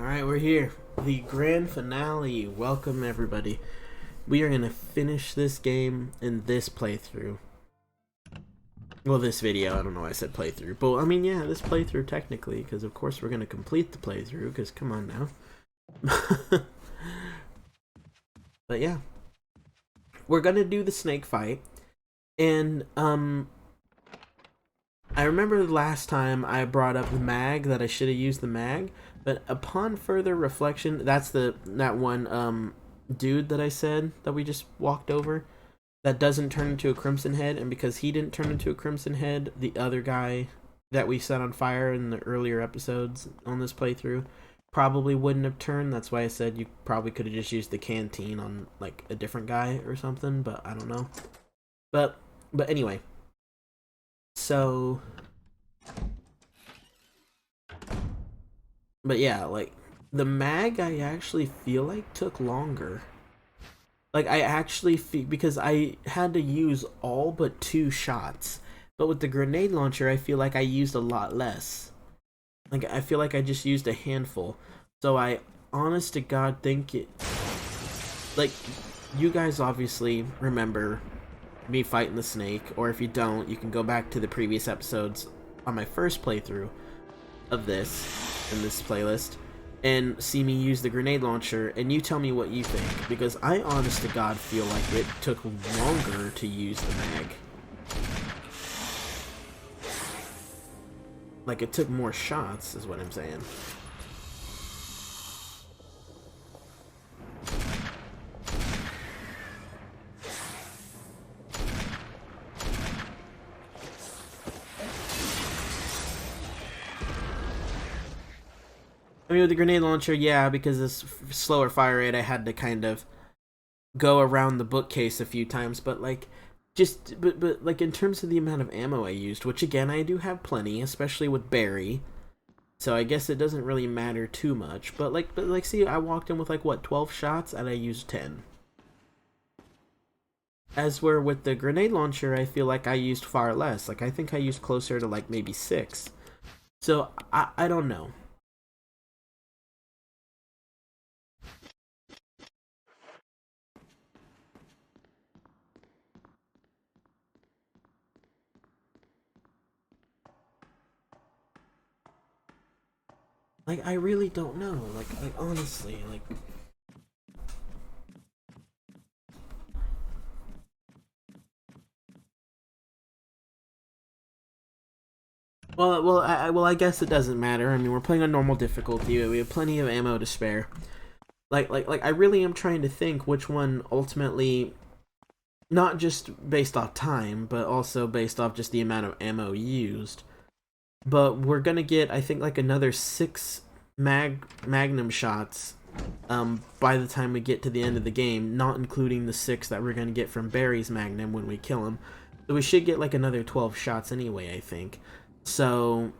Alright, we're here. The grand finale. Welcome, everybody. We are going to finish this game in this playthrough. Well, this video. I don't know why I said playthrough. But, I mean, yeah, this playthrough technically. Because, of course, we're going to complete the playthrough. Because, come on now. But, yeah. We're going to do the snake fight. And, I remember the last time I brought up the mag, that I should have used the mag. But upon further reflection, that's that one dude that I said that we just walked over that doesn't turn into a Crimson Head, and because he didn't turn into a Crimson Head, the other guy that we set on fire in the earlier episodes on this playthrough probably wouldn't have turned. That's why I said you probably could have just used the canteen on like a different guy or something, but I don't know. But anyway. So but yeah, like, the mag I actually feel like took longer. Like, I actually feel, because I had to use all but 2 shots. But with the grenade launcher, I feel like I used a lot less. Like, I feel like I just used a handful. So I, honest to God, think it... Like, you guys obviously remember me fighting the snake. Or if you don't, you can go back to the previous episodes on my first playthrough of this in this playlist and see me use the grenade launcher, and you tell me what you think, because I honest to God feel like it took longer to use the mag. Like, it took more shots is what I'm saying. I mean, with the grenade launcher, yeah, because this slower fire rate, I had to kind of go around the bookcase a few times, but like, but like, in terms of the amount of ammo I used, which again, I do have plenty, especially with Barry, so I guess it doesn't really matter too much, but like, see, I walked in with like, what, 12 shots, and I used 10. As where with the grenade launcher, I feel like I used far less. Like, I think I used closer to like maybe 6. So, I don't know. Like, I really don't know. Like honestly, like... Well, I guess it doesn't matter. I mean, we're playing on normal difficulty. We have plenty of ammo to spare. Like, I really am trying to think which one ultimately, not just based off time, but also based off just the amount of ammo used. But we're gonna get, I think, like another 6 magnum shots by the time we get to the end of the game, not including the 6 that we're gonna get from Barry's magnum when we kill him. So we should get like another 12 shots anyway, I think. So,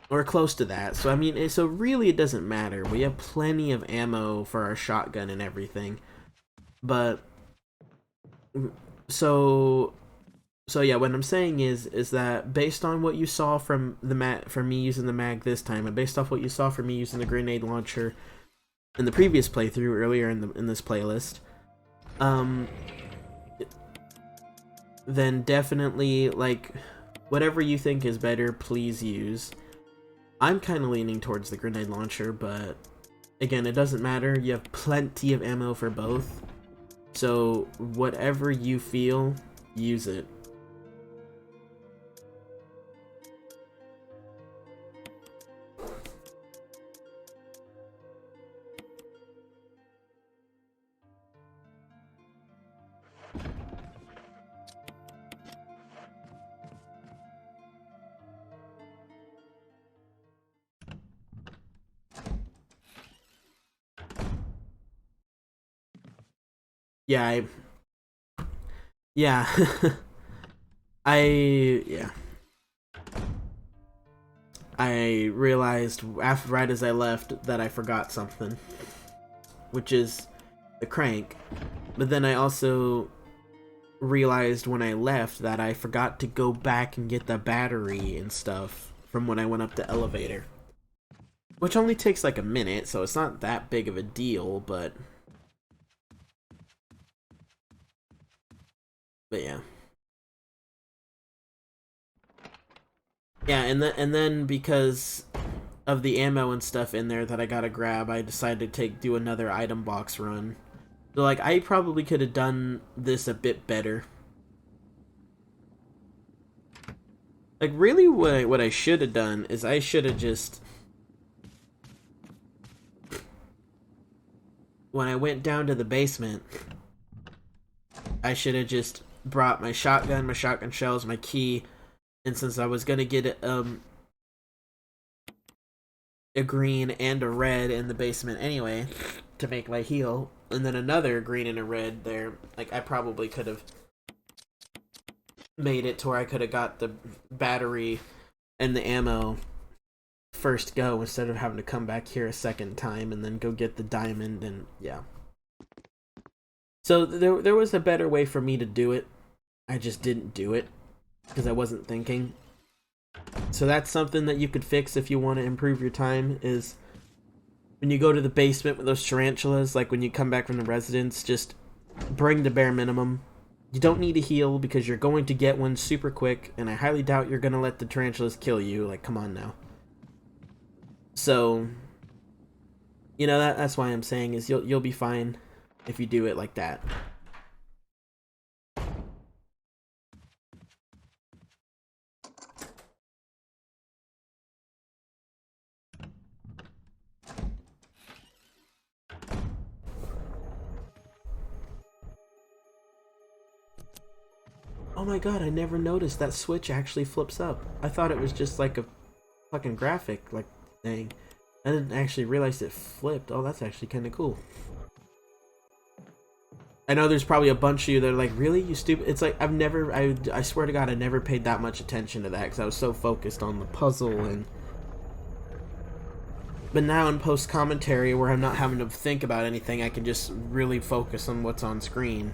or close to that. So I mean, so really it doesn't matter. We have plenty of ammo for our shotgun and everything. But so yeah, what I'm saying is that based on what you saw from from me using the mag this time, and based off what you saw from me using the grenade launcher in the previous playthrough earlier in this playlist, then definitely, like, whatever you think is better, please use. I'm kind of leaning towards the grenade launcher, but again, it doesn't matter. You have plenty of ammo for both. So whatever you feel, use it. Yeah, yeah. Yeah. I realized right as I left that I forgot something, which is the crank. But then I also realized when I left that I forgot to go back and get the battery and stuff from when I went up the elevator. which only takes like a minute, so it's not that big of a deal, but yeah. Yeah, and then because of the ammo and stuff in there that I gotta grab, I decided to do another item box run. So like I probably could have done this a bit better. Like really what I should have done is I should have just, when I went down to the basement, I should have just brought my shotgun shells, my key, and since I was gonna get a green and a red in the basement anyway to make my heal, and then another green and a red there, like I probably could have made it to where I could have got the battery and the ammo first go instead of having to come back here a second time and then go get the diamond. And yeah, so there was a better way for me to do it. I just didn't do it because I wasn't thinking. So that's something that you could fix if you want to improve your time, is when you go to the basement with those tarantulas, like when you come back from the residence, just bring the bare minimum. You don't need to heal because you're going to get one super quick, and I highly doubt you're going to let the tarantulas kill you. Like, come on now. So, you know, that's why I'm saying is you'll be fine if you do it like that. Oh my god, I never noticed that switch actually flips up. I thought it was just like a fucking graphic like thing. I didn't actually realize it flipped. Oh, that's actually kind of cool. I know there's probably a bunch of you that are like, really, you stupid? It's like, I swear to god, I never paid that much attention to that because I was so focused on the puzzle. And but now in post commentary where I'm not having to think about anything, I can just really focus on what's on screen.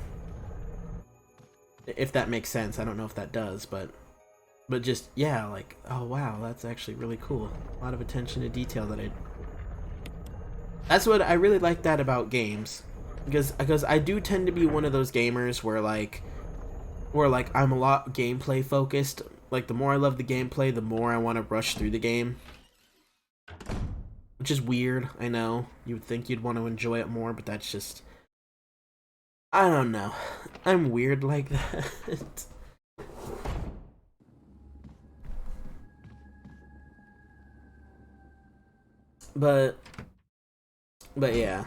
If that makes sense. I don't know if that does, but just, yeah, like, oh wow, that's actually really cool. A lot of attention to detail that's what I really like that about games, because I do tend to be one of those gamers where I'm a lot gameplay focused. Like, the more I love the gameplay, the more I want to rush through the game, which is weird. I know you would think you'd want to enjoy it more, but that's just, I don't know. I'm weird like that. But yeah.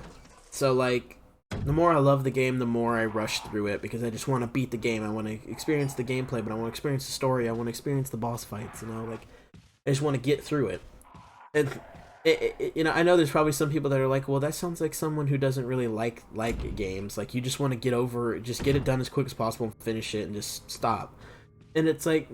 So like, the more I love the game, the more I rush through it because I just want to beat the game. I want to experience the gameplay, but I want to experience the story. I want to experience the boss fights. You know, like I just want to get through it. And you know, I know there's probably some people that are like, well, that sounds like someone who doesn't really like games. Like, you just want to just get it done as quick as possible and finish it and just stop. And it's like,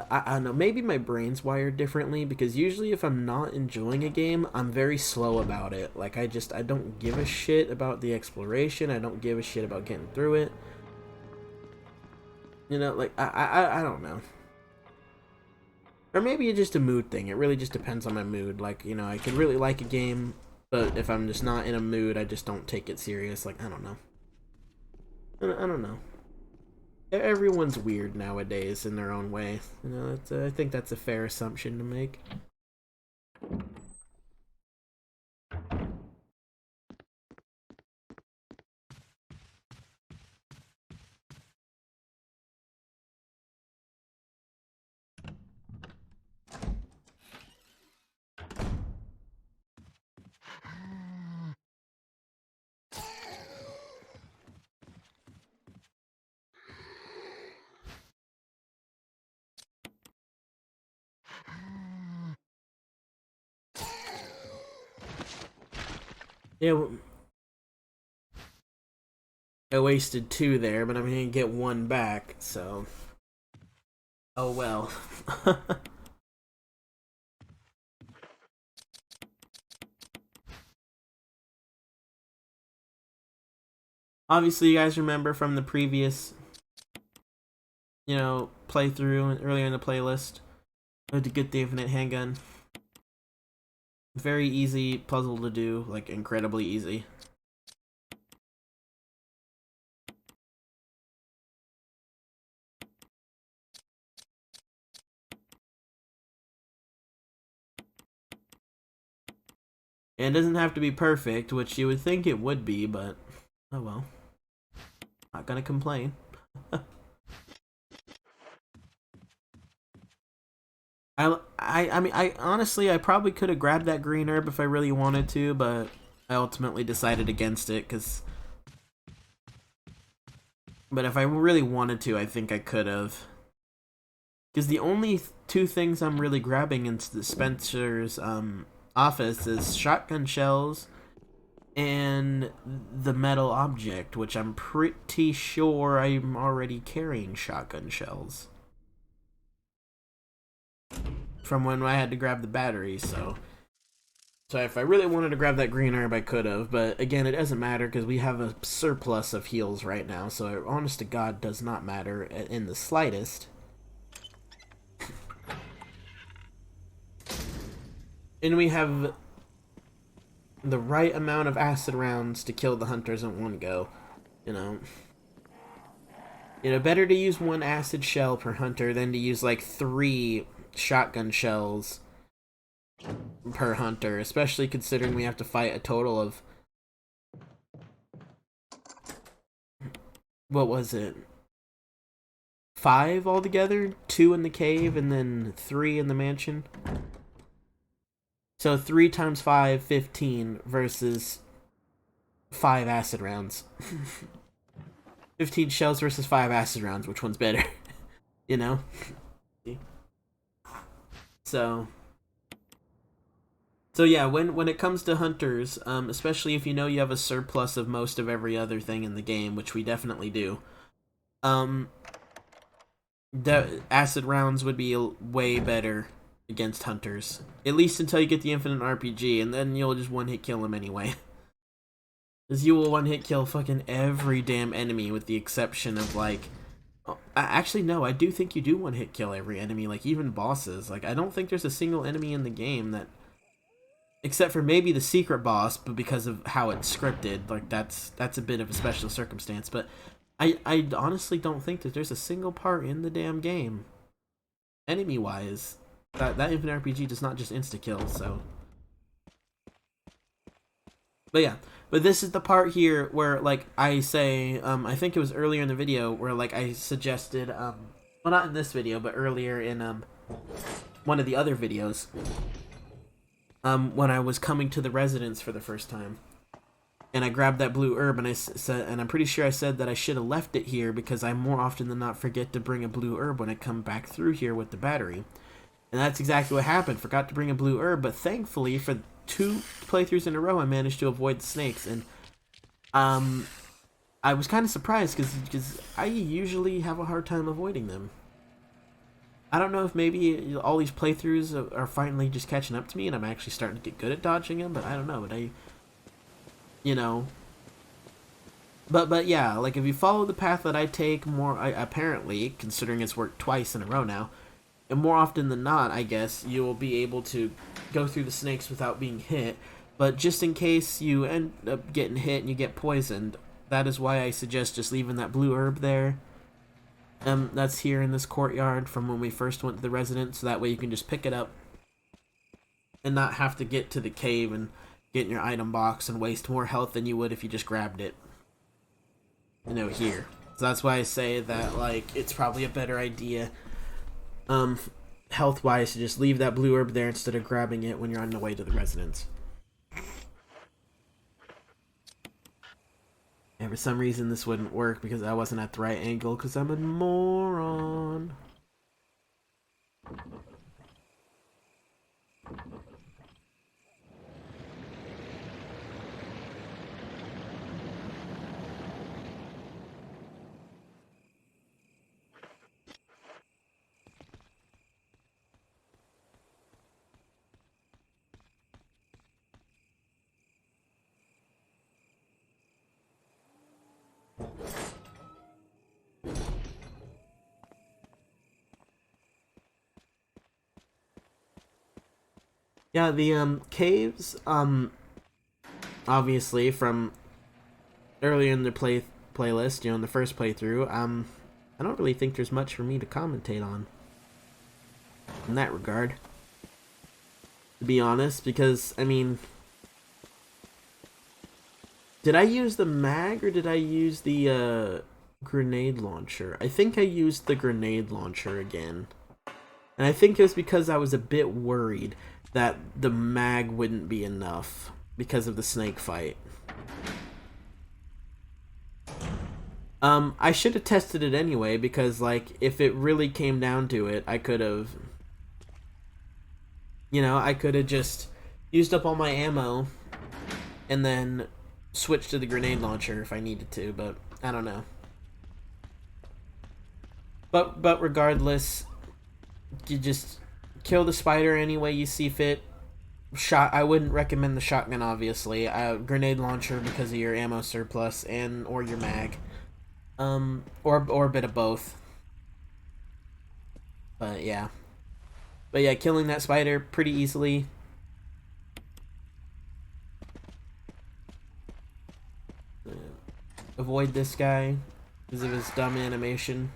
I don't know, maybe my brain's wired differently, because usually if I'm not enjoying a game, I'm very slow about it. Like, I don't give a shit about the exploration. I don't give a shit about getting through it. You know, like, I don't know. Or maybe it's just a mood thing. It really just depends on my mood. Like, you know, I could really like a game, but if I'm just not in a mood, I just don't take it serious. Like, I don't know. I don't know. Everyone's weird nowadays in their own way. You know, I think that's a fair assumption to make. Yeah, well, I wasted 2 there, but I'm gonna get 1 back, so... Oh well. Obviously, you guys remember from the previous, you know, playthrough earlier in the playlist, to get the infinite handgun. Very easy puzzle to do, like incredibly easy. And it doesn't have to be perfect, which you would think it would be, but oh well. Not gonna complain. I mean, I honestly, I probably could have grabbed that green herb if I really wanted to, but I ultimately decided against it, because... But if I really wanted to, I think I could have. Because the only two things I'm really grabbing in the Spencer's office is shotgun shells and the metal object, which I'm pretty sure I'm already carrying shotgun shells from when I had to grab the battery. So if I really wanted to grab that green herb, I could have. But again, it doesn't matter because we have a surplus of heals right now. So it, honest to God, does not matter in the slightest. And we have the right amount of acid rounds to kill the hunters in one go. You know, better to use one acid shell per hunter than to use like 3 shotgun shells per hunter, especially considering we have to fight a total of, what was it, 5 altogether? 2 in the cave and then 3 in the mansion. So 3 times 5, 15 versus 5 acid rounds. 15 shells versus 5 acid rounds. Which one's better? You know? So yeah, when it comes to hunters, especially if you know you have a surplus of most of every other thing in the game, which we definitely do, the acid rounds would be way better against hunters. At least until you get the infinite RPG, and then you'll just one-hit kill them anyway. Because you will one-hit kill fucking every damn enemy with the exception of, like... Oh, actually, no, I do think you do one-hit kill every enemy, like, even bosses. Like, I don't think there's a single enemy in the game that... Except for maybe the secret boss, but because of how it's scripted, like, that's a bit of a special circumstance. But I honestly don't think that there's a single part in the damn game, enemy-wise, that infinite RPG does not just insta-kill, so... But yeah, but this is the part here where, like, I say, I think it was earlier in the video where, like, I suggested, well, not in this video, but earlier in, one of the other videos, when I was coming to the residence for the first time, and I grabbed that blue herb, and I said, and I'm pretty sure I said that I should have left it here because I more often than not forget to bring a blue herb when I come back through here with the battery. And that's exactly what happened. Forgot to bring a blue herb, but thankfully for 2 playthroughs in a row, I managed to avoid the snakes. And I was kind of surprised because I usually have a hard time avoiding them. I don't know if maybe all these playthroughs are finally just catching up to me, and I'm actually starting to get good at dodging them. But I don't know. But you know. But yeah, like if you follow the path that I take, apparently, considering it's worked twice in a row now. And more often than not, I guess, you will be able to go through the snakes without being hit. But just in case you end up getting hit and you get poisoned, that is why I suggest just leaving that blue herb there. That's here in this courtyard from when we first went to the residence, so that way you can just pick it up and not have to get to the cave and get in your item box and waste more health than you would if you just grabbed it. You know, here. So that's why I say that, like, it's probably a better idea health-wise to just leave that blue herb there instead of grabbing it when you're on the way to the residence. And for some reason this wouldn't work because I wasn't at the right angle because I'm a moron. Yeah, the caves, obviously from earlier in the playlist, you know, in the first playthrough, I don't really think there's much for me to commentate on in that regard, to be honest, because, I mean, did I use the mag or did I use the grenade launcher? I think I used the grenade launcher again. And I think it was because I was a bit worried that the mag wouldn't be enough because of the snake fight. I should have tested it anyway, because, like, if it really came down to it, I could have... You know, I could have just used up all my ammo and then switched to the grenade launcher if I needed to, but I don't know. But regardless, you just kill the spider any way you see fit. I wouldn't recommend the shotgun, obviously. Grenade launcher because of your ammo surplus or your mag. Or a bit of both. But yeah. But yeah, killing that spider pretty easily. Avoid this guy because of his dumb animation.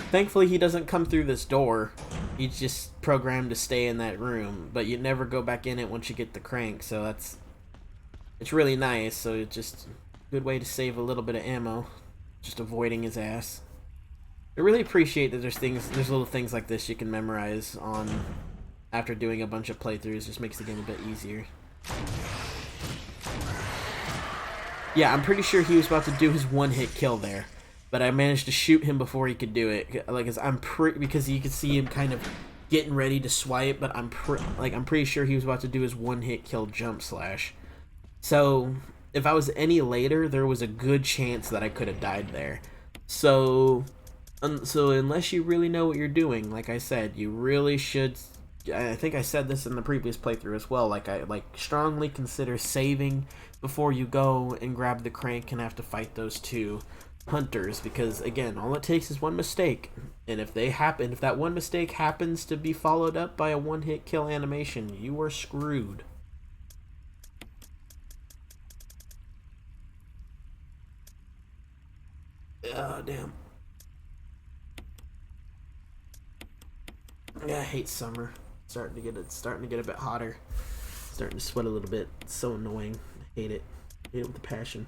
Thankfully, he doesn't come through this door. He's just programmed to stay in that room, but you never go back in it once you get the crank, so it's really nice. So it's just a good way to save a little bit of ammo, just avoiding his ass. I really appreciate that there's little things like this you can memorize on after doing a bunch of playthroughs. Just makes the game a bit easier. Yeah, I'm pretty sure he was about to do his one-hit kill there, but I managed to shoot him before he could do it. Like, because you could see him kind of getting ready to swipe, but I'm pretty sure he was about to do his one-hit kill jump slash. So if I was any later, there was a good chance that I could have died there. So unless you really know what you're doing, like I said, you really should. I think I said this in the previous playthrough as well. I strongly consider saving before you go and grab the crank and have to fight those two hunters, because again, all it takes is one mistake, and if that one mistake happens to be followed up by a one-hit kill animation, you are screwed. Oh damn. Yeah, I hate summer. Starting to get a bit hotter. Starting to sweat a little bit. It's so annoying. I hate it. I hate it with a passion.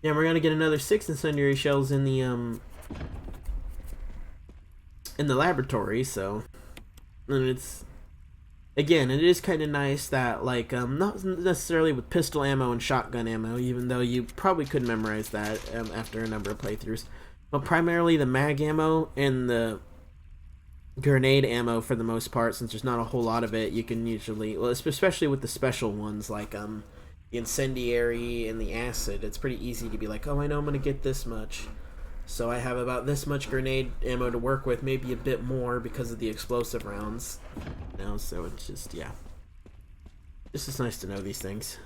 Yeah, we're gonna get another 6 incendiary shells in the laboratory, so, and it's, again, it is kind of nice that, like, not necessarily with pistol ammo and shotgun ammo, even though you probably could memorize that after a number of playthroughs, but primarily the mag ammo and the grenade ammo for the most part, since there's not a whole lot of it, you can usually, well, especially with the special ones, like, the incendiary and the acid, it's pretty easy to be like, oh, I know I'm gonna get this much. So I have about this much grenade ammo to work with, maybe a bit more because of the explosive rounds. You know, so it's just, yeah. It's just nice to know these things.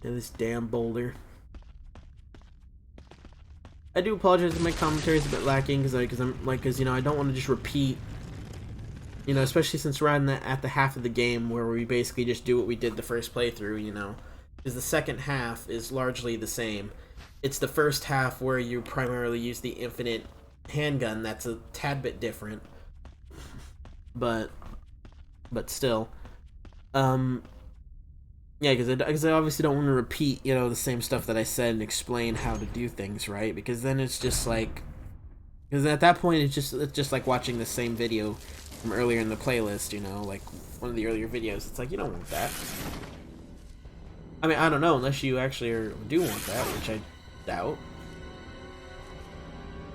And this damn boulder. I do apologize if my commentary is a bit lacking, because you know, I don't want to just repeat, you know, especially since we're at the half of the game where we basically just do what we did the first playthrough, you know, because the second half is largely the same. It's the first half where you primarily use the infinite handgun that's a tad bit different, but still, yeah, because I obviously don't want to repeat, you know, the same stuff that I said and explain how to do things, right? Because then it's just like, because at that point it's just like watching the same video from earlier in the playlist, you know, like one of the earlier videos. It's like, you don't want that. I mean, I don't know, unless you actually do want that, which I doubt.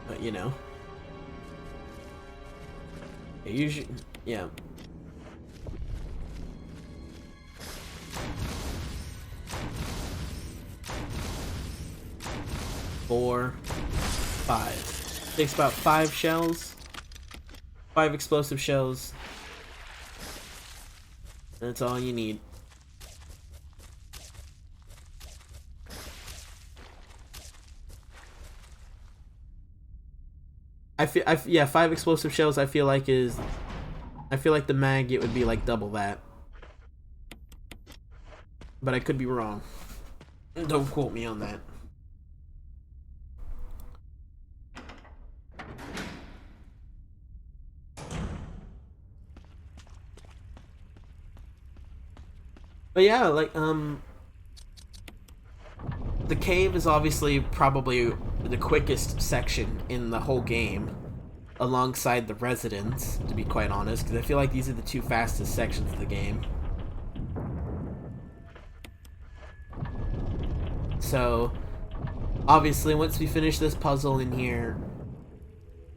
But, you know. Usually, yeah. Four, five. Takes about 5 shells. 5 explosive shells. That's all you need. Yeah, 5 explosive shells I feel like is... I feel like the mag, it would be like double that. But I could be wrong. Don't quote me on that. But yeah, like, the cave is obviously probably the quickest section in the whole game, alongside the residence, to be quite honest, because I feel like these are the 2 fastest sections of the game. So, obviously, once we finish this puzzle in here,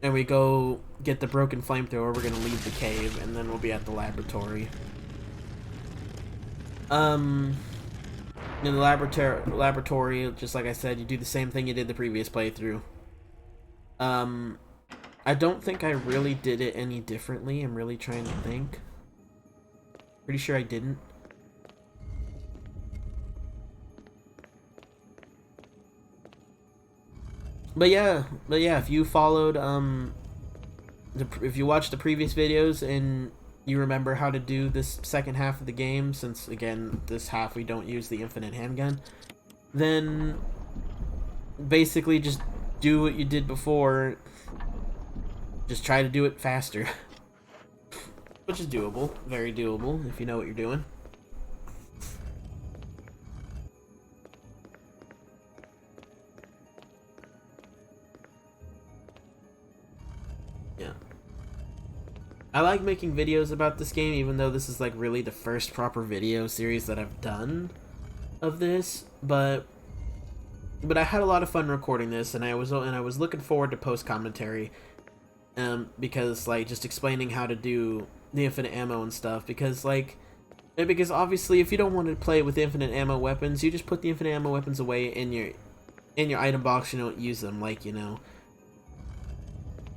and we go get the broken flamethrower, we're gonna leave the cave, and then we'll be at the laboratory. In the laboratory, just like I said, you do the same thing you did the previous playthrough. I don't think I really did it any differently. I'm really trying to think. Pretty sure I didn't. But yeah, if you followed, if you watched the previous videos and you remember how to do this second half of the game, since, again, this half we don't use the infinite handgun, then basically just do what you did before. Just try to do it faster. Which is doable. Very doable, if you know what you're doing. Yeah. I like making videos about this game, even though this is like really the first proper video series that I've done of this, but I had a lot of fun recording this, and I was looking forward to post commentary, because like just explaining how to do the infinite ammo and stuff, because obviously if you don't want to play with infinite ammo weapons, you just put the infinite ammo weapons away in your item box. You don't use them, like, you know.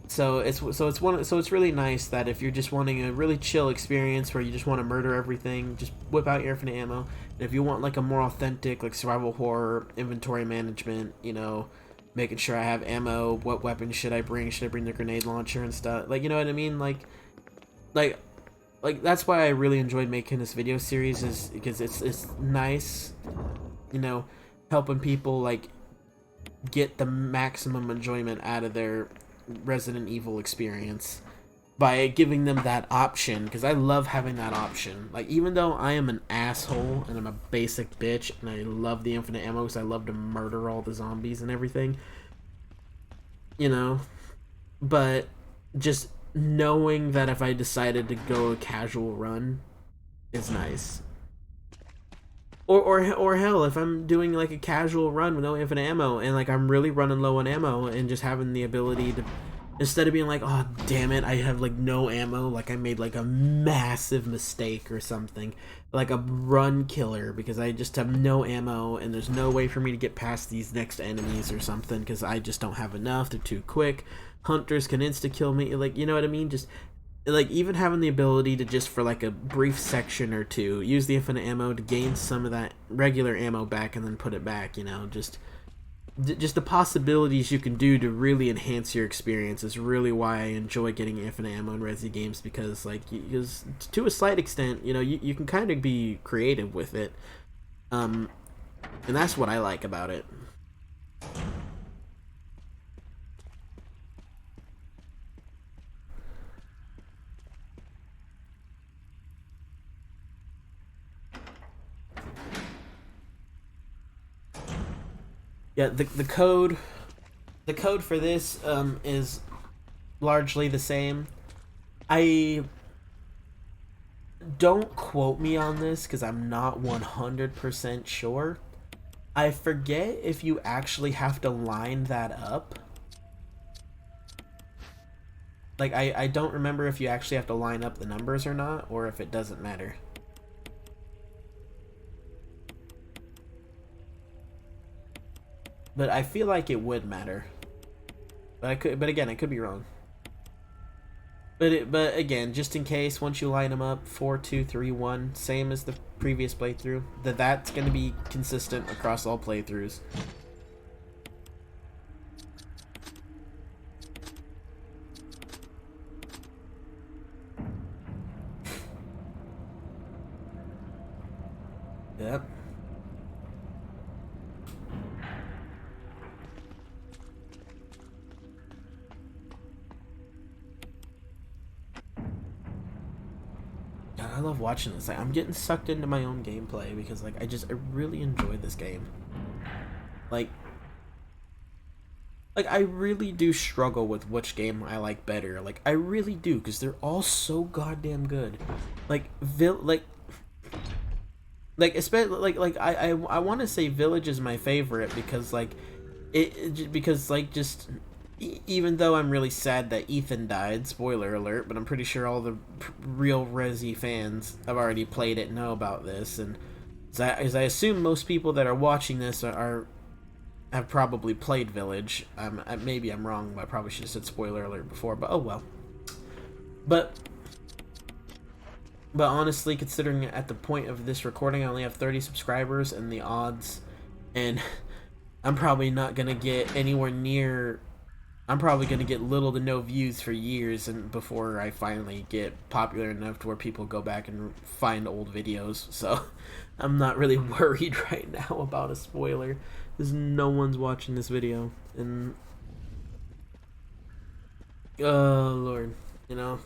So it's really nice that if you're just wanting a really chill experience where you just want to murder everything, just whip out your infinite ammo. And if you want like a more authentic, like, survival horror inventory management, you know, making sure I have ammo, what weapons should I bring? Should I bring the grenade launcher and stuff? Like, you know what I mean? Like that's why I really enjoyed making this video series, is because it's nice, you know, helping people like get the maximum enjoyment out of their Resident Evil experience by giving them that option, because I love having that option. Like, even though I am an asshole and I'm a basic bitch and I love the infinite ammo because I love to murder all the zombies and everything, you know, but just knowing that if I decided to go a casual run is nice. Or hell, if I'm doing like a casual run with no infinite ammo and like I'm really running low on ammo, and just having the ability to, instead of being like, oh damn it, I have like no ammo, like I made like a massive mistake or something, like a run killer because I just have no ammo and there's no way for me to get past these next enemies or something because I just don't have enough, they're too quick, hunters can insta kill me, like, you know what I mean? Just like, even having the ability to just for like a brief section or two use the infinite ammo to gain some of that regular ammo back and then put it back, you know, just the possibilities you can do to really enhance your experience is really why I enjoy getting infinite ammo in Resi games, because like, because to a slight extent, you know, you can kind of be creative with it, and that's what I like about it. Yeah, the code for this is largely the same. I Don't quote me on this because I'm not 100% sure. I forget if you actually have to line that up. Like, I don't remember if you actually have to line up the numbers or not, or if it doesn't matter. But I feel like it would matter. But again, I could be wrong. But again, just in case, once you line them up, 4, 2, 3, 1, same as the previous playthrough, that's going to be consistent across all playthroughs. Yep. God, I love watching this. Like, I'm getting sucked into my own gameplay because, like, I really enjoy this game. Like I really do struggle with which game I like better. Like, I really do, because they're all so goddamn good. Like, especially I want to say Village is my favorite because like just even though I'm really sad that Ethan died, spoiler alert, but I'm pretty sure all the real Resi fans have already played it, know about this, and as I assume most people that are watching this have probably played Village. Maybe I'm wrong, but I probably should have said spoiler alert before, but oh well. But honestly, considering at the point of this recording I only have 30 subscribers, and the odds, and I'm probably not gonna get anywhere near. I'm probably gonna get little to no views for years, and before I finally get popular enough to where people go back and find old videos. So I'm not really worried right now about a spoiler, because no one's watching this video, and oh Lord, you know,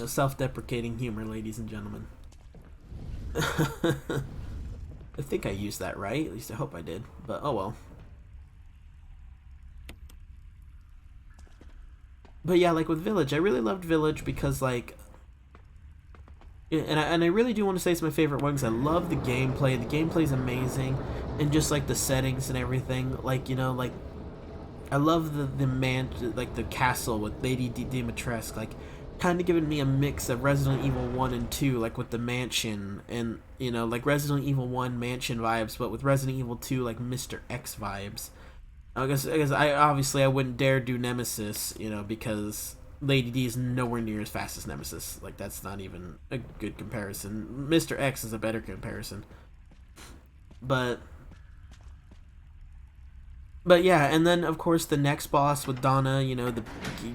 self-deprecating humor, ladies and gentlemen. I think I used that right. At least I hope I did. But oh well. But yeah, like with Village, I really loved Village because like, and I really do want to say it's my favorite one because I love the gameplay. The gameplay's amazing, and just like the settings and everything. Like, you know, like I love like the castle with Lady Dimitrescu. Like, kind of giving me a mix of Resident Evil 1 and 2, like with the mansion, and, you know, like Resident Evil 1 mansion vibes, but with Resident Evil 2, like Mr. X vibes. I guess I wouldn't dare do Nemesis, you know, because Lady D is nowhere near as fast as Nemesis. Like, that's not even a good comparison. Mr. X is a better comparison. But yeah, and then of course the next boss with Donna, you know,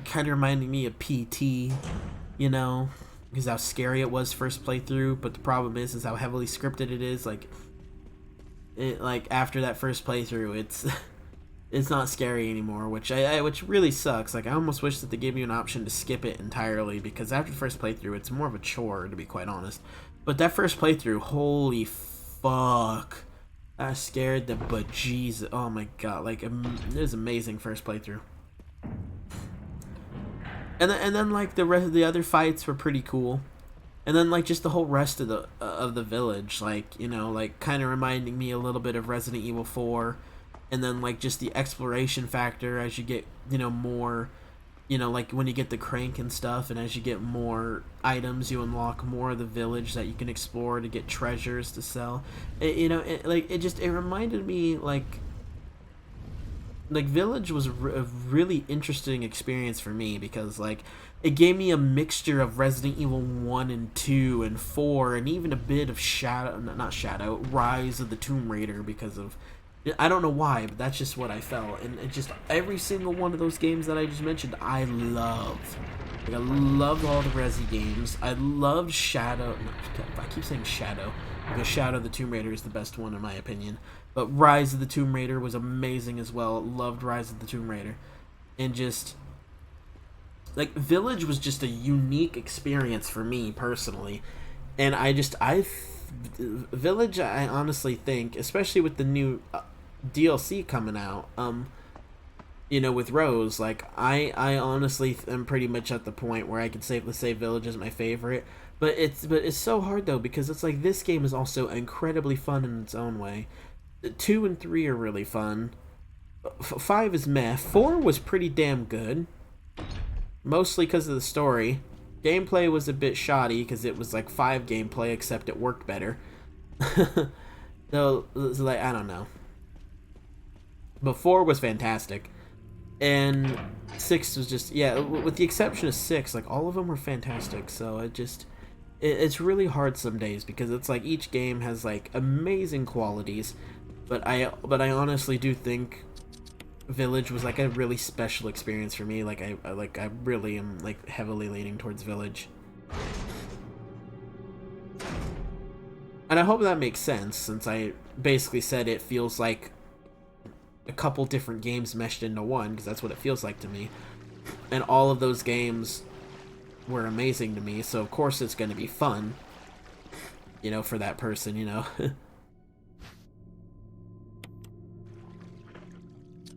kind of reminding me of PT, you know, because how scary it was first playthrough. But the problem is how heavily scripted it is. Like, after that first playthrough, it's not scary anymore, which really sucks. Like, I almost wish that they gave you an option to skip it entirely, because after the first playthrough, it's more of a chore, to be quite honest. But that first playthrough, holy fuck. I scared the bejesus. Oh my god! Like, it was amazing first playthrough. And then like the rest of the other fights were pretty cool. And then like just the whole rest of the village, like, you know, like kind of reminding me a little bit of Resident Evil 4. And then like just the exploration factor as you get, you know, more, you know, like when you get the crank and stuff, and as you get more items, you unlock more of the village that you can explore to get treasures to sell. It reminded me like Village was a really interesting experience for me, because like it gave me a mixture of Resident Evil 1 and 2 and 4, and even a bit of Rise of the Tomb Raider, because of, I don't know why, but that's just what I felt. And it just, every single one of those games that I just mentioned, I loved. Like, I loved all the Resi games. I loved Shadow. I keep saying Shadow, because Shadow of the Tomb Raider is the best one in my opinion. But Rise of the Tomb Raider was amazing as well. Loved Rise of the Tomb Raider. And just, like, Village was just a unique experience for me personally. And Village, I honestly think, especially with the new DLC coming out, You know, with Rose, like I honestly am pretty much at the point where I can safely say Village is my favorite. But it's so hard though because it's like this game is also incredibly fun in its own way. 2 and 3 are really fun. 5 is meh. 4 was pretty damn good, mostly because of the story. Gameplay was a bit shoddy because it was like 5 gameplay, except it worked better. So, like, I don't know. But 4 was fantastic. And 6 was just, yeah, with the exception of 6, like, all of them were fantastic. So it's really hard some days because it's like each game has like amazing qualities. But I honestly do think Village was like a really special experience for me. Like I really am like heavily leaning towards Village. And I hope that makes sense since I basically said it feels like a couple different games meshed into one because that's what it feels like to me. And all of those games were amazing to me, so of course it's going to be fun, you know, for that person, you know.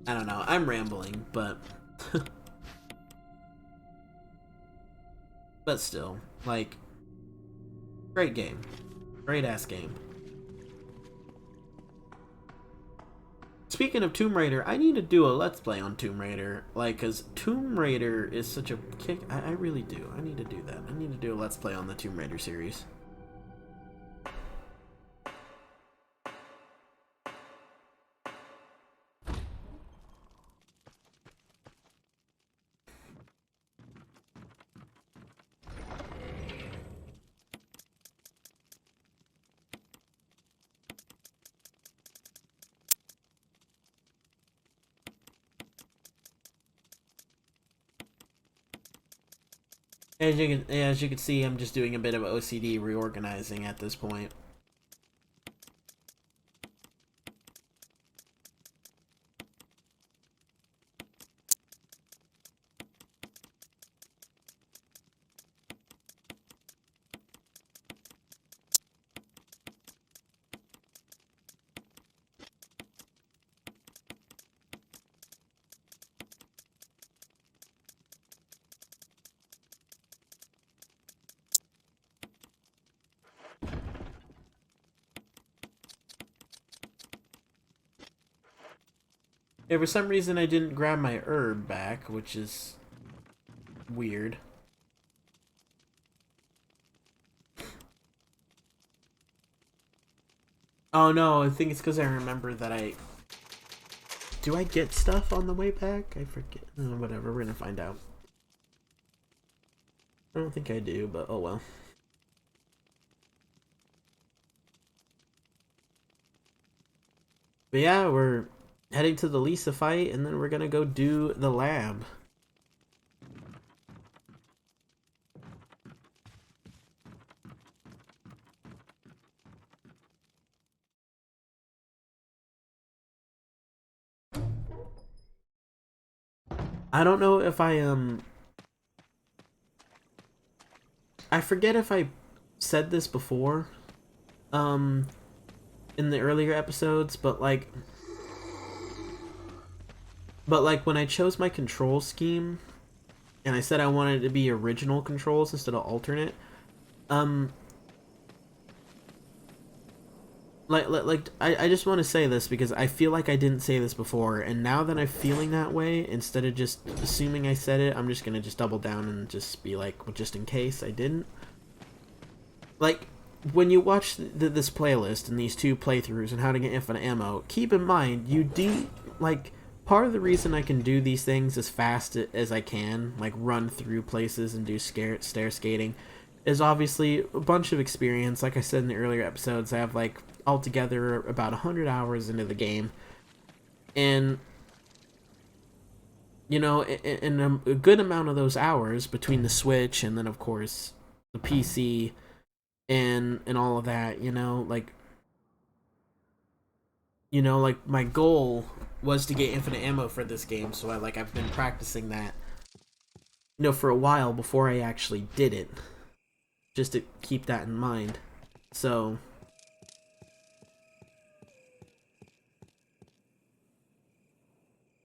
I don't know. I'm rambling, but but still, like, great game. Great ass game. Speaking of Tomb Raider, I need to do a Let's Play on Tomb Raider. Like, because Tomb Raider is such a kick. I really do. I need to do that. I need to do a Let's Play on the Tomb Raider series. As you can see, I'm just doing a bit of OCD reorganizing at this point. Yeah, for some reason I didn't grab my herb back, which is weird. Oh no, I think it's because I remember that I... Do I get stuff on the way back? I forget. Oh, whatever, we're gonna find out. I don't think I do, but oh well. But yeah, we're heading to the Lisa fight, and then we're gonna go do the lab. I don't know if I forget if I said this before, um, in the earlier episodes, but like when I chose my control scheme, and I said I wanted it to be original controls instead of alternate, um, I just want to say this because I feel like I didn't say this before, and now that I'm feeling that way, instead of just assuming I said it, I'm just gonna just double down and just be like, well, just in case I didn't. Like, when you watch this playlist and these 2 playthroughs and how to get infinite ammo, keep in mind like, part of the reason I can do these things as fast as I can, like run through places and do stair skating, is obviously a bunch of experience. Like I said in the earlier episodes, I have like altogether about 100 hours into the game, and you know, in a good amount of those hours between the Switch and then of course the PC and all of that, like my goal was to get infinite ammo for this game, so I've been practicing that, for a while before I actually did it, just to keep that in mind. So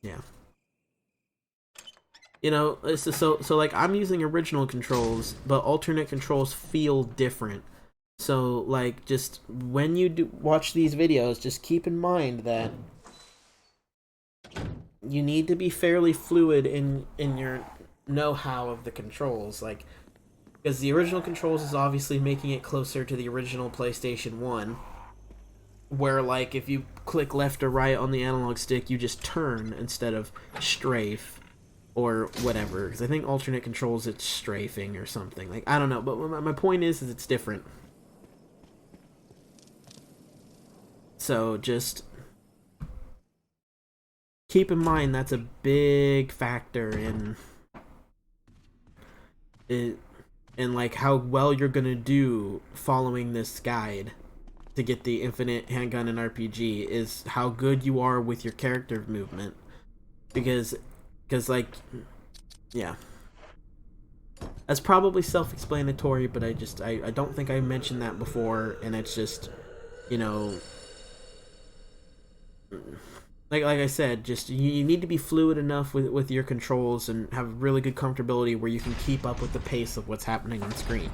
yeah. You know, it's just so like I'm using original controls, but alternate controls feel different. So like just when you do watch these videos, just keep in mind that you need to be fairly fluid in your know-how of the controls, like because the original controls is obviously making it closer to the original PlayStation 1, where like if you click left or right on the analog stick, you just turn instead of strafe or whatever. Because I think alternate controls it's strafing or something. Like I don't know, but my point is it's different. So just keep in mind that's a big factor in it, and like how well you're gonna do following this guide to get the infinite handgun and RPG is how good you are with your character movement, because like yeah, that's probably self-explanatory, but I don't think I mentioned that before, and it's just, you know, like I said, just you need to be fluid enough with your controls and have really good comfortability where you can keep up with the pace of what's happening on screen.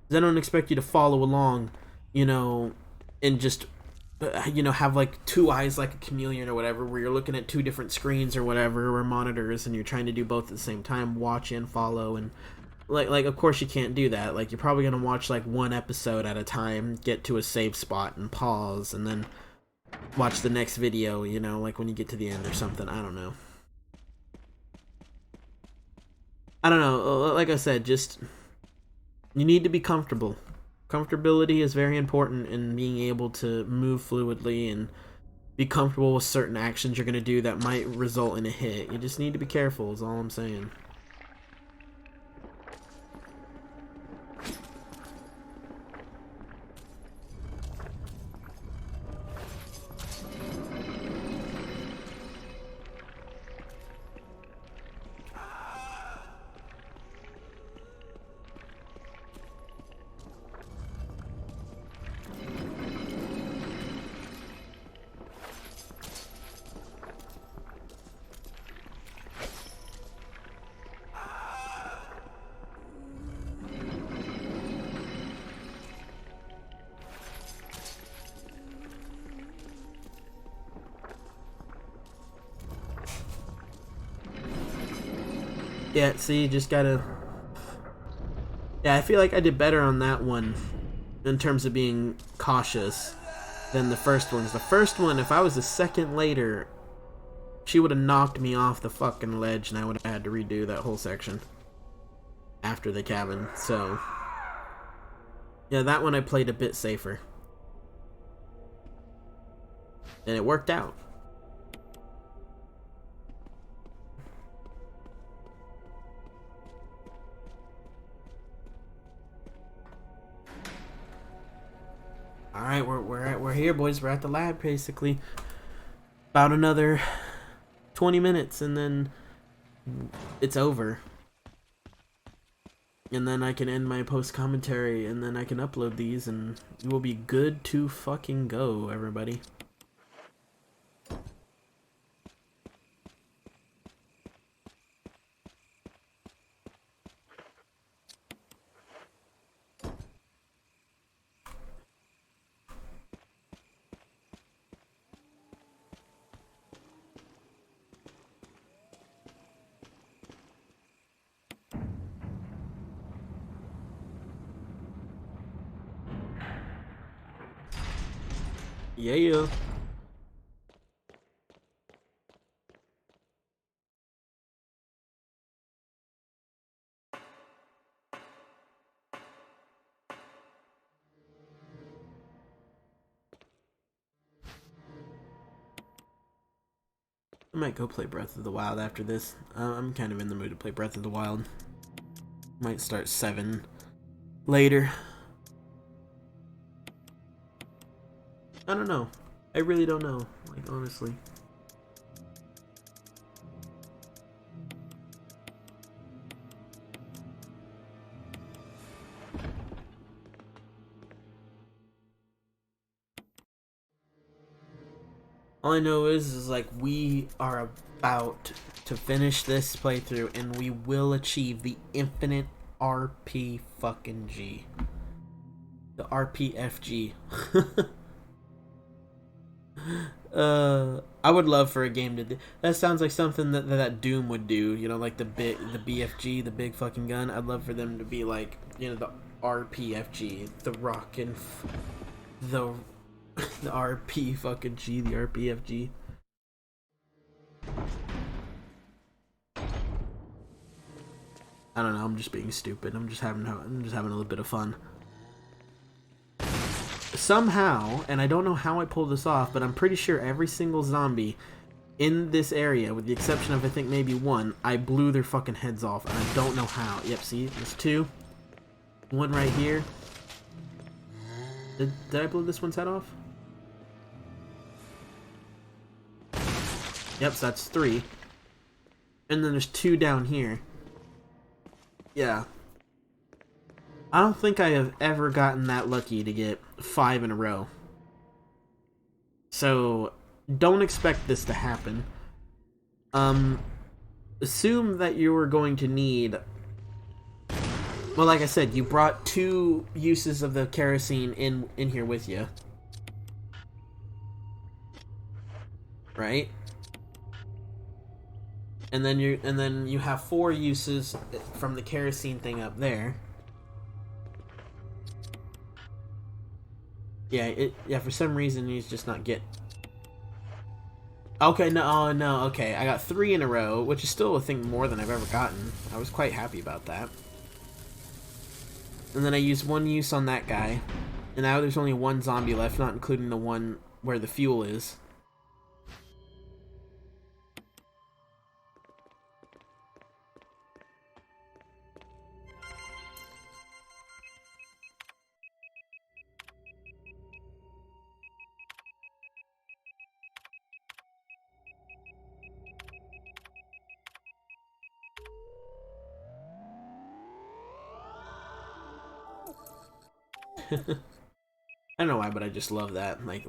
'Cause I don't expect you to follow along, you know, and just you know have like two eyes like a chameleon or whatever, where you're looking at two different screens or whatever or monitors, and you're trying to do both at the same time, watch and follow, and like of course you can't do that. Like you're probably gonna watch like one episode at a time, get to a save spot and pause, and then watch the next video, you know, like when you get to the end or something. I don't know. I don't know. Like I said, just you need to be comfortable. Comfortability is very important in being able to move fluidly and be comfortable with certain actions you're going to do that might result in a hit. You just need to be careful, is all I'm saying. Yeah, see, you just gotta... Yeah, I feel like I did better on that one in terms of being cautious than the first one. 'Cause the first one, if I was a second later, she would have knocked me off the fucking ledge and I would have had to redo that whole section after the cabin. So, yeah, that one I played a bit safer. And it worked out. Alright, we're here, boys. We're at the lab, basically. About another 20 minutes, and then it's over. And then I can end my post-commentary, and then I can upload these, and we'll be good to fucking go, everybody. Yeah. I might go play Breath of the Wild after this. I'm kind of in the mood to play Breath of the Wild. Might start 7 later. I don't know. I really don't know. Like, honestly. All I know is like we are about to finish this playthrough and we will achieve the infinite RP fucking G. The RPFG. I would love for a game to do that. Sounds like something that Doom would do, you know, like the BFG, the big fucking gun. I'd love for them to be like, you know, the RPFG, the rockin' the the RP fucking G, the RPFG. I don't know, I'm just being stupid. I'm just having a little bit of fun. Somehow, and I don't know how I pulled this off, but I'm pretty sure every single zombie in this area, with the exception of I think maybe one, I blew their fucking heads off, and I don't know how. Yep, see, there's two. One right here. Did I blow this one's head off? Yep, so that's three. And then there's two down here. Yeah. I don't think I have ever gotten that lucky to get 5 in a row. So, don't expect this to happen. Assume that you are going to need... Well, like I said, you brought 2 uses of the kerosene in here with you. Right? And then you have 4 uses from the kerosene thing up there. Yeah, for some reason he's just not get. Okay, no, oh, no, okay. I got 3 in a row, which is still, I think, more than I've ever gotten. I was quite happy about that. And then I used 1 use on that guy. And now there's only 1 zombie left, not including the one where the fuel is. I don't know why, but I just love that, like,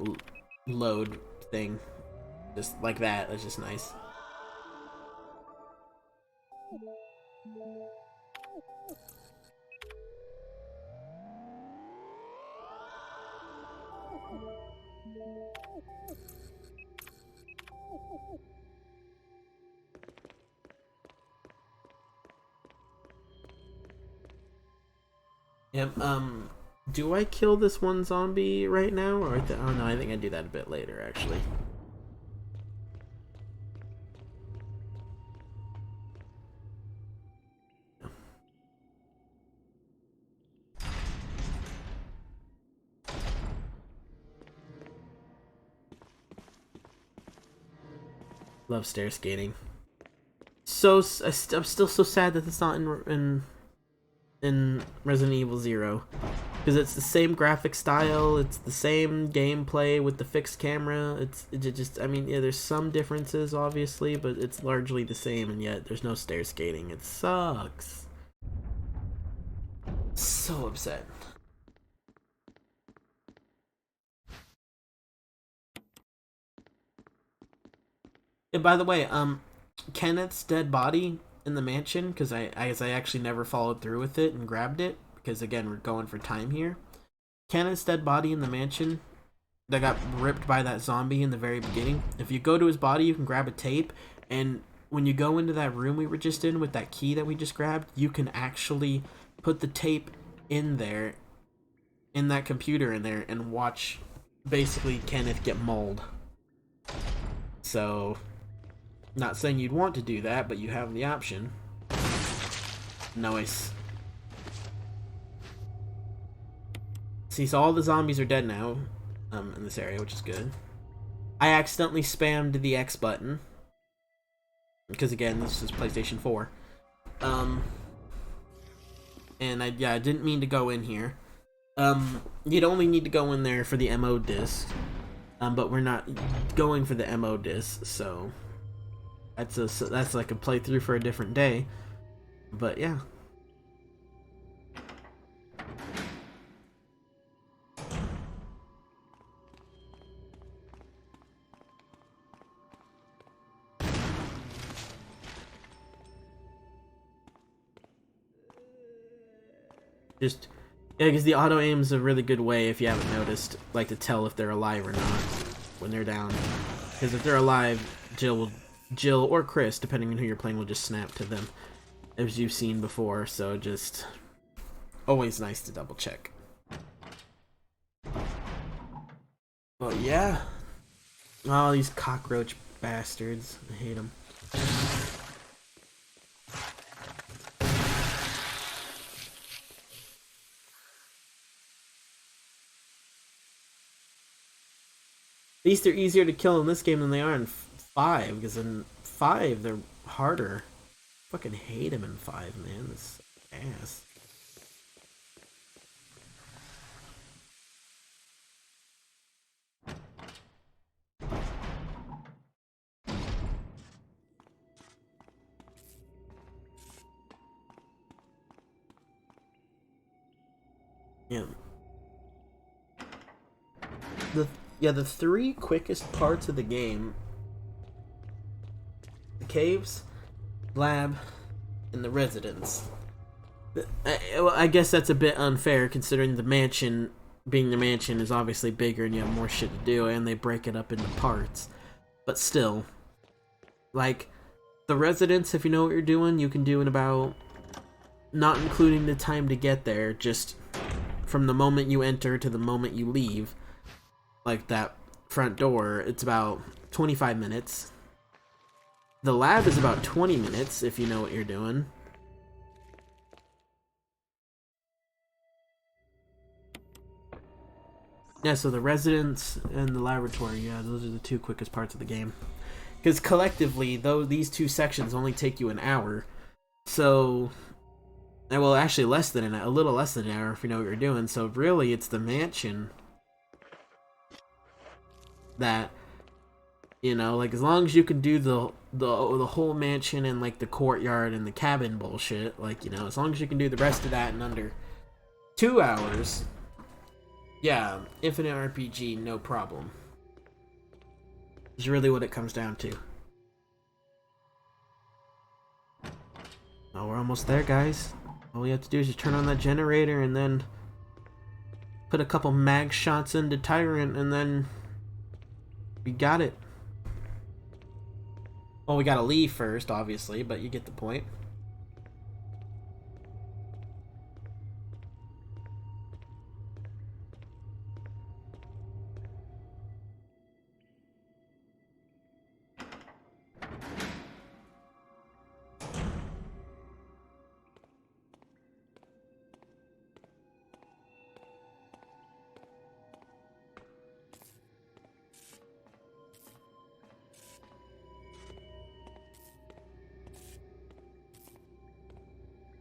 load thing. Just like that, that's just nice. Yep, do I kill this one zombie right now? Or oh no, I think I do that a bit later, actually. Love stair skating. So, I'm still so sad that it's not in Resident Evil 0. Because it's the same graphic style, it's the same gameplay with the fixed camera. It just, I mean, yeah, there's some differences obviously, but it's largely the same, and yet there's no stair skating. It sucks. So upset. And by the way, Kenneth's dead body in the mansion, because I actually never followed through with it and grabbed it, because again, we're going for time here. Kenneth's dead body in the mansion that got ripped by that zombie in the very beginning. If you go to his body, you can grab a tape, and when you go into that room we were just in with that key that we just grabbed, you can actually put the tape in there, in that computer in there, and watch basically Kenneth get mauled. So, not saying you'd want to do that, but you have the option. Nice. See, so all the zombies are dead now in this area, which is good. I accidentally spammed the X button. Because again, this is PlayStation 4. And I didn't mean to go in here. You'd only need to go in there for the MO disc. But we're not going for the MO disc, so that's like a playthrough for a different day. But yeah. Just yeah, because the auto aim is a really good way, if you haven't noticed, like to tell if they're alive or not when they're down. Because if they're alive, Jill or Chris, depending on who you're playing, will just snap to them, as you've seen before. So just always nice to double check. Well, yeah. Oh, these cockroach bastards. I hate them. At least they're easier to kill in this game than they are in 5, because in 5 they're harder. Fucking hate him in 5, man. This ass. Yeah. The 3 quickest parts of the game: the caves, lab, and the residence. I guess that's a bit unfair considering the mansion, being the mansion, is obviously bigger and you have more shit to do, and they break it up into parts. But still, like, the residence, if you know what you're doing, you can do in about, not including the time to get there, just from the moment you enter to the moment you leave, like that front door, it's about 25 minutes. The lab is about 20 minutes, if you know what you're doing. Yeah, so the residence and the laboratory, yeah, those are the 2 quickest parts of the game. Because collectively, though, these 2 sections only take you an hour. So, well, actually a little less than an hour if you know what you're doing. So really, it's the mansion that, you know, like, as long as you can do the whole mansion and like the courtyard and the cabin bullshit, like, you know, as long as you can do the rest of that in under 2 hours, yeah, Infinite RPG, no problem. Is really what it comes down to. Oh, we're almost there, guys. All we have to do is just turn on that generator and then put a couple mag shots into Tyrant, and then we got it. Well, we gotta leave first, obviously, but you get the point.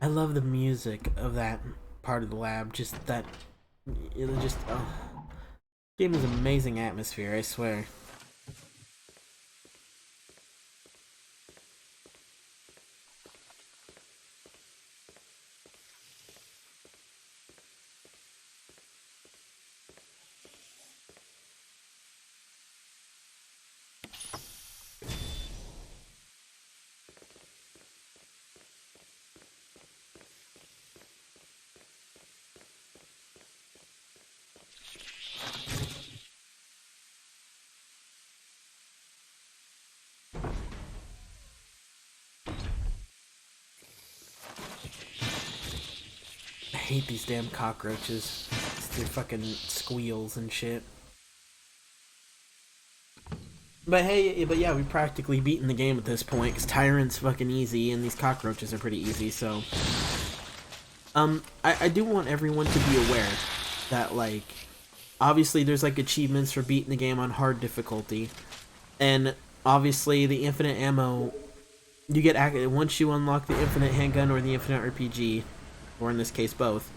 I love the music of that part of the lab. Just that, it just, oh. Game is amazing atmosphere, I swear. I hate these damn cockroaches. It's their fucking squeals and shit. But hey, but yeah, we've practically beaten the game at this point, because Tyrant's fucking easy, and these cockroaches are pretty easy, so... I do want everyone to be aware that, like, obviously there's, like, achievements for beating the game on hard difficulty, and obviously the infinite ammo, you get, once you unlock the infinite handgun or the infinite RPG, or in this case both,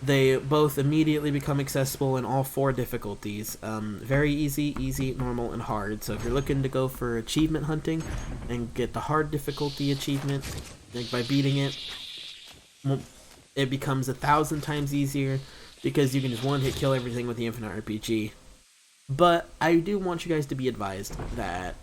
they both immediately become accessible in all 4 difficulties. Very easy, normal, and hard. So if you're looking to go for achievement hunting and get the hard difficulty achievement, like by beating it, it becomes 1,000 times easier because you can just one-hit kill everything with the infinite RPG. But I do want you guys to be advised that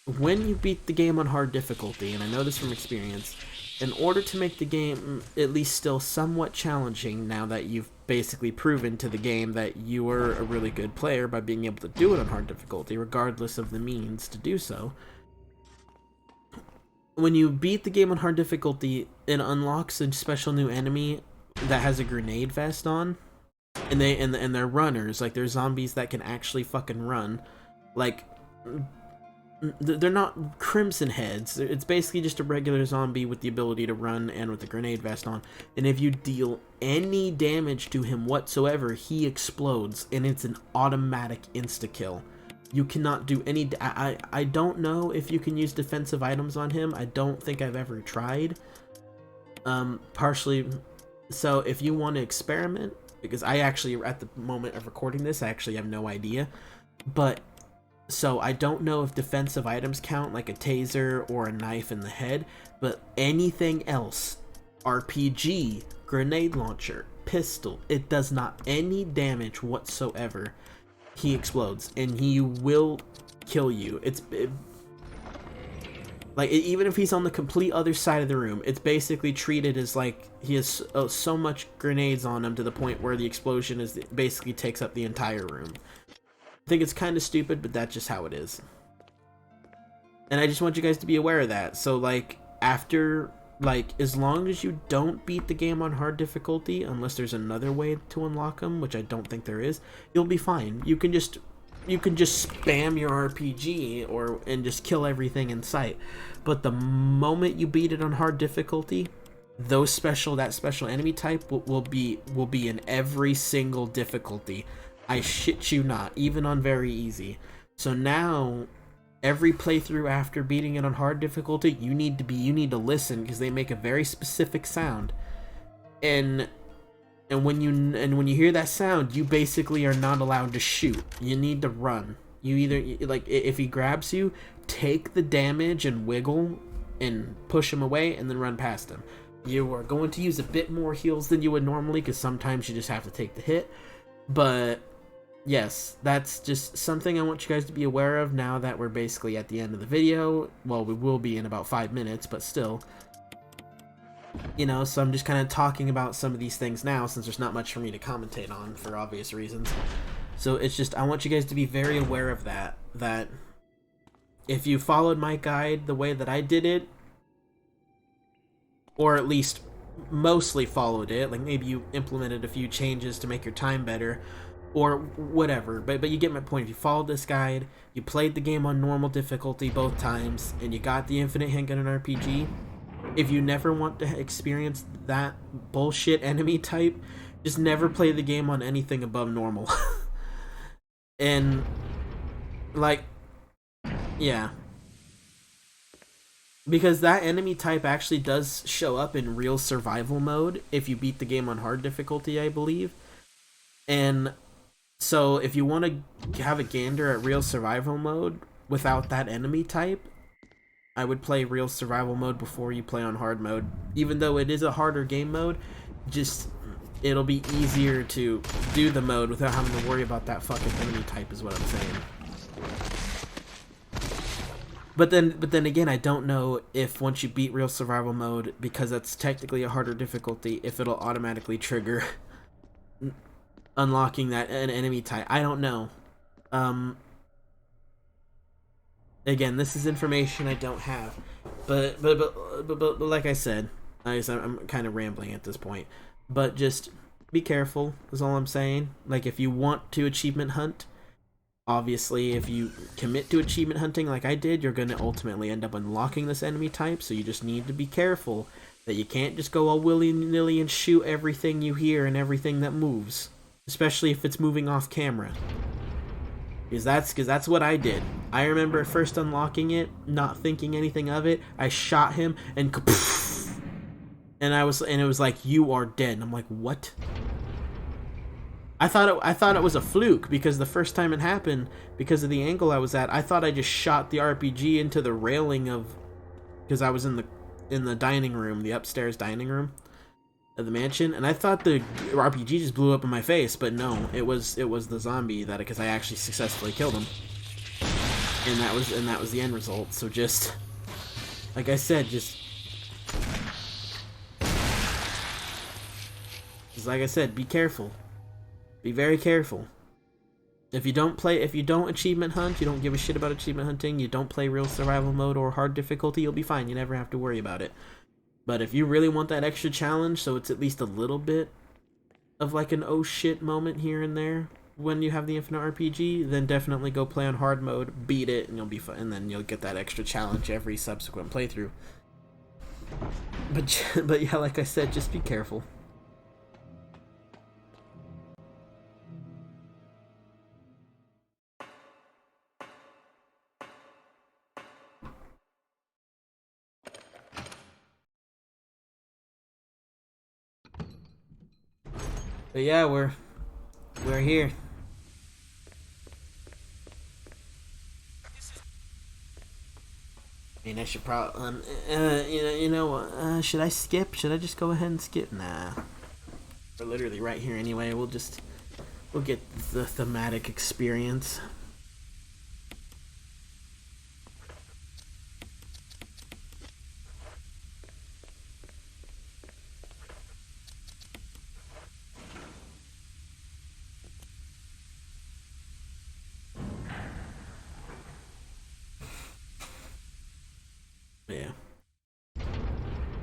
when you beat the game on hard difficulty, and I know this from experience, in order to make the game at least still somewhat challenging, now that you've basically proven to the game that you are a really good player by being able to do it on hard difficulty, regardless of the means to do so, when you beat the game on hard difficulty, it unlocks a special new enemy that has a grenade vest on, and they're runners, like they're zombies that can actually fucking run, like they're not Crimson Heads. It's basically just a regular zombie with the ability to run and with a grenade vest on. And if you deal any damage to him whatsoever, he explodes, and it's an automatic insta-kill. You cannot do any... I don't know if you can use defensive items on him. I don't think I've ever tried. Partially... So if you want to experiment, because I actually, at the moment of recording this, I actually have no idea. But... So I don't know if defensive items count, like a taser or a knife in the head, but anything else, RPG, grenade launcher, pistol, it does not any damage whatsoever. He explodes, and he will kill you. Even if he's on the complete other side of the room, it's basically treated as like he has so much grenades on him to the point where the explosion basically takes up the entire room. I think it's kind of stupid, but that's just how it is. And I just want you guys to be aware of that. So, like, after, like, as long as you don't beat the game on hard difficulty, unless there's another way to unlock them, which I don't think there is, you'll be fine. You can just spam your RPG and just kill everything in sight. But the moment you beat it on hard difficulty, that special enemy type will be in every single difficulty. I shit you not, even on very easy. So now, every playthrough after beating it on hard difficulty, you need to listen, because they make a very specific sound. And when you hear that sound, you basically are not allowed to shoot. You need to run. You either, like, if he grabs you, take the damage and wiggle and push him away, and then run past him. You are going to use a bit more heals than you would normally, because sometimes you just have to take the hit. But yes, that's just something I want you guys to be aware of now that we're basically at the end of the video. Well, we will be in about 5 minutes, but still. You know, so I'm just kind of talking about some of these things now, since there's not much for me to commentate on for obvious reasons. So it's just, I want you guys to be very aware of that if you followed my guide the way that I did it, or at least mostly followed it, like maybe you implemented a few changes to make your time better, or whatever, but you get my point. If you followed this guide, you played the game on normal difficulty both times, and you got the infinite handgun and RPG, if you never want to experience that bullshit enemy type, just never play the game on anything above normal. And, like, yeah. Because that enemy type actually does show up in real survival mode if you beat the game on hard difficulty, I believe. And so if you want to have a gander at real survival mode without that enemy type, I would play real survival mode before you play on hard mode. Even though it is a harder game mode, just it'll be easier to do the mode without having to worry about that fucking enemy type, is what I'm saying. But then again, I don't know if once you beat real survival mode, because that's technically a harder difficulty, if it'll automatically trigger unlocking that an enemy type. I don't know. Again, this is information I don't have, but like I said, I'm kind of rambling at this point. But just be careful is all I'm saying. Like, if you want to achievement hunt, obviously if you commit to achievement hunting like I did, you're gonna ultimately end up unlocking this enemy type. So you just need to be careful that you can't just go all willy-nilly and shoot everything you hear and everything that moves. Especially if it's moving off camera. Because that's what I did. I remember first unlocking it, not thinking anything of it. I shot him and it was like, you are dead. And I'm like, what? I thought it was a fluke, because the first time it happened, because of the angle I was at, I thought I just shot the RPG into the railing of, because I was in the dining room, the upstairs dining room of the mansion, and I thought the RPG just blew up in my face, but no, it was the zombie, because I actually successfully killed him. and that was the end result. So just like I said, just like I said, be careful. Be very careful. If you don't achievement hunt, you don't give a shit about achievement hunting, you don't play real survival mode or hard difficulty, you'll be fine. You never have to worry about it. But if you really want that extra challenge, so it's at least a little bit of like an oh shit moment here and there when you have the infinite RPG, then definitely go play on hard mode, beat it, and you'll be fine. And then you'll get that extra challenge every subsequent playthrough. But yeah, like I said, just be careful. But yeah, we're here. I mean, I should probably, should I skip? Should I just go ahead and skip? Nah. We're literally right here anyway. We'll get the thematic experience.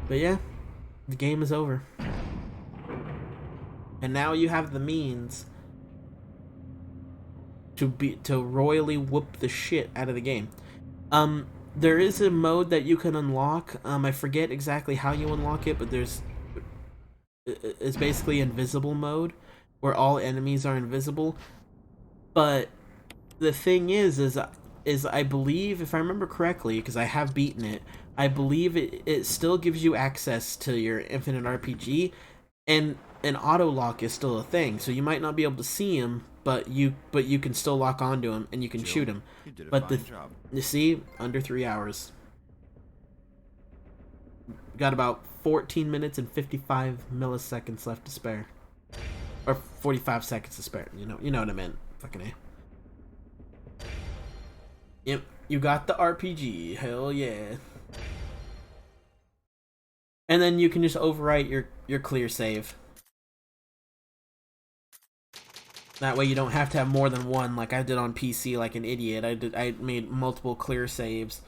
But yeah, the game is over. And now you have the means to royally whoop the shit out of the game. There is a mode that you can unlock. I forget exactly how you unlock it, but it's basically invisible mode, where all enemies are invisible. But the thing is I believe, if I remember correctly, because I have beaten it, I believe it still gives you access to your infinite RPG, and an auto lock is still a thing. So you might not be able to see him, but you can still lock onto him and you can shoot him. But you see, under 3 hours. Got about 14 minutes and 55 milliseconds left to spare, or 45 seconds to spare. You know what I meant. Fucking A. Yep, you got the RPG. Hell yeah. And then you can just overwrite your clear save. That way you don't have to have more than one, like I did on PC like an idiot. I made multiple clear saves.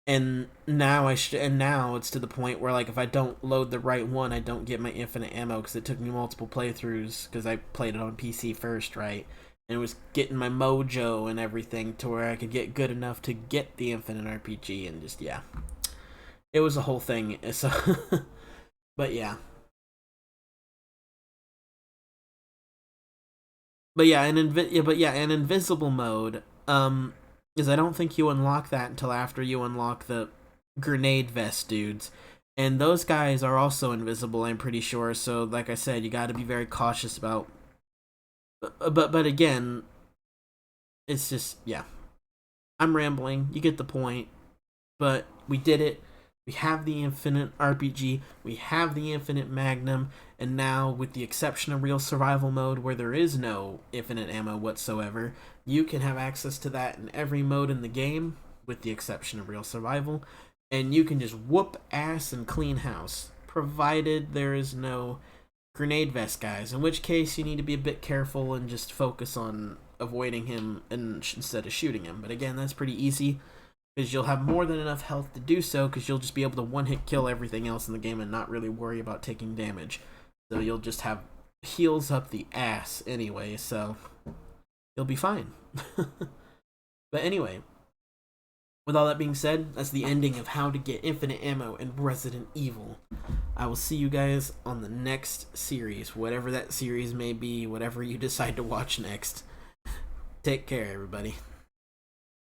And now now it's to the point where, like, if I don't load the right one, I don't get my infinite ammo, because it took me multiple playthroughs, because I played it on PC first, right? And it was getting my mojo and everything to where I could get good enough to get the infinite RPG, and just, yeah. It was a whole thing, so... But yeah. But yeah, in invisible mode, is I don't think you unlock that until after you unlock the grenade vest dudes. And those guys are also invisible, I'm pretty sure, so like I said, you gotta be very cautious about... But again, it's just, yeah. I'm rambling, you get the point. But we did it. We have the infinite RPG, we have the infinite magnum, and now, with the exception of real survival mode, where there is no infinite ammo whatsoever, you can have access to that in every mode in the game, with the exception of real survival, and you can just whoop ass and clean house, provided there is no grenade vest guys, in which case you need to be a bit careful and just focus on avoiding him instead of shooting him. But again, that's pretty easy, because you'll have more than enough health to do so, because you'll just be able to one-hit kill everything else in the game and not really worry about taking damage. So you'll just have heals up the ass anyway, so you'll be fine. But anyway, with all that being said, that's the ending of how to get infinite ammo in Resident Evil. I will see you guys on the next series, whatever that series may be, whatever you decide to watch next. Take care, everybody.